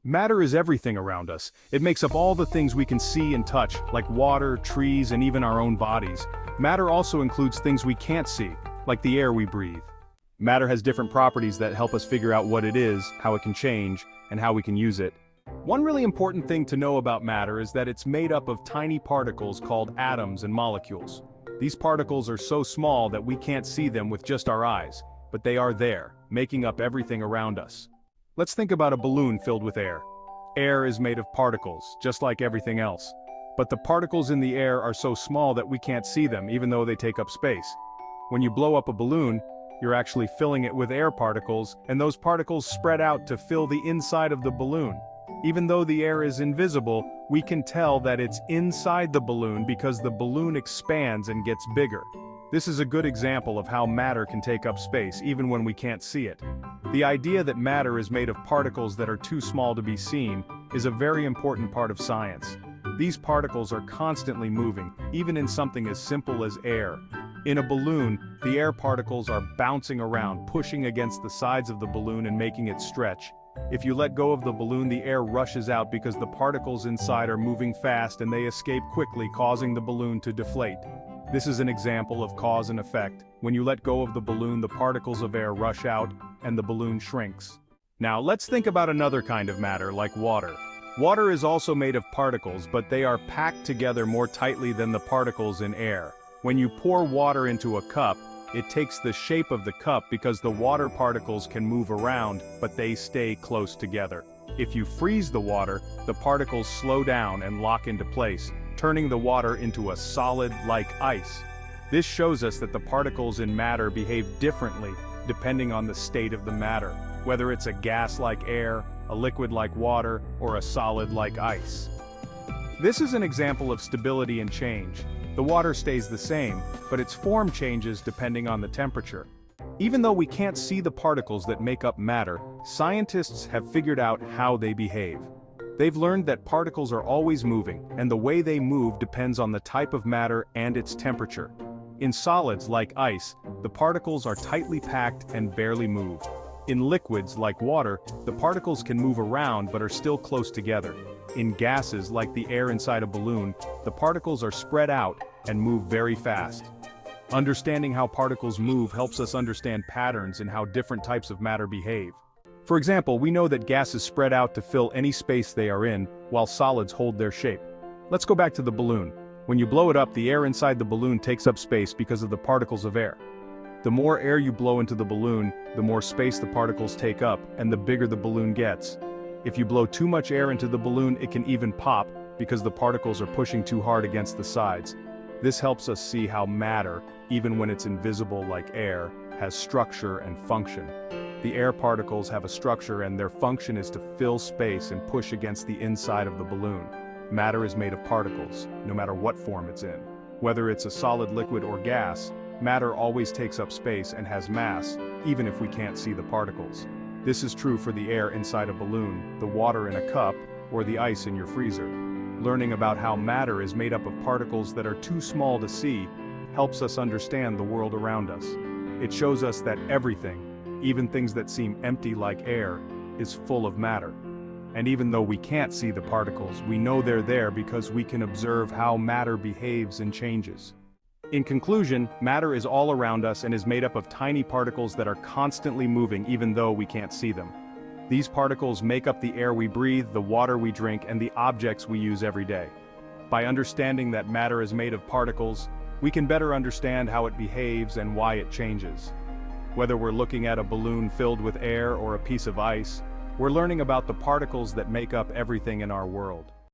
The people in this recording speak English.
Matter is everything around us. It makes up all the things we can see and touch, like water, trees, and even our own bodies. Matter also includes things we can't see, like the air we breathe. Matter has different properties that help us figure out what it is, how it can change, and how we can use it. One really important thing to know about matter is that it's made up of tiny particles called atoms and molecules. These particles are so small that we can't see them with just our eyes, but they are there, making up everything around us. Let's think about a balloon filled with air. Air is made of particles, just like everything else. But the particles in the air are so small that we can't see them, even though they take up space. When you blow up a balloon, you're actually filling it with air particles, and those particles spread out to fill the inside of the balloon. Even though the air is invisible, we can tell that it's inside the balloon because the balloon expands and gets bigger. This is a good example of how matter can take up space even when we can't see it. The idea that matter is made of particles that are too small to be seen is a very important part of science. These particles are constantly moving, even in something as simple as air. In a balloon, the air particles are bouncing around, pushing against the sides of the balloon and making it stretch. If you let go of the balloon, the air rushes out because the particles inside are moving fast and they escape quickly, causing the balloon to deflate. This is an example of cause and effect. When you let go of the balloon, the particles of air rush out and the balloon shrinks. Now let's think about another kind of matter, like water. Water is also made of particles, but they are packed together more tightly than the particles in air. When you pour water into a cup, it takes the shape of the cup because the water particles can move around, but they stay close together. If you freeze the water, the particles slow down and lock into place, turning the water into a solid like ice. This shows us that the particles in matter behave differently depending on the state of the matter, whether it's a gas like air, a liquid like water, or a solid like ice. This is an example of stability and change. The water stays the same, but its form changes depending on the temperature. Even though we can't see the particles that make up matter, scientists have figured out how they behave. They've learned that particles are always moving, and the way they move depends on the type of matter and its temperature. In solids like ice, the particles are tightly packed and barely move. In liquids like water, the particles can move around but are still close together. In gases like the air inside a balloon, the particles are spread out and move very fast. Understanding how particles move helps us understand patterns in how different types of matter behave. For example, we know that gases spread out to fill any space they are in, while solids hold their shape. Let's go back to the balloon. When you blow it up, the air inside the balloon takes up space because of the particles of air. The more air you blow into the balloon, the more space the particles take up, and the bigger the balloon gets. If you blow too much air into the balloon, it can even pop because the particles are pushing too hard against the sides. This helps us see how matter, even when it's invisible like air, has structure and function. The air particles have a structure and their function is to fill space and push against the inside of the balloon. Matter is made of particles, no matter what form it's in. Whether it's a solid, liquid, or gas, matter always takes up space and has mass, even if we can't see the particles. This is true for the air inside a balloon, the water in a cup, or the ice in your freezer. Learning about how matter is made up of particles that are too small to see helps us understand the world around us. It shows us that everything, even things that seem empty like air, is full of matter. And even though we can't see the particles, we know they're there because we can observe how matter behaves and changes. In conclusion, matter is all around us and is made up of tiny particles that are constantly moving even though we can't see them. These particles make up the air we breathe, the water we drink, and the objects we use every day. By understanding that matter is made of particles, we can better understand how it behaves and why it changes. Whether we're looking at a balloon filled with air or a piece of ice, we're learning about the particles that make up everything in our world.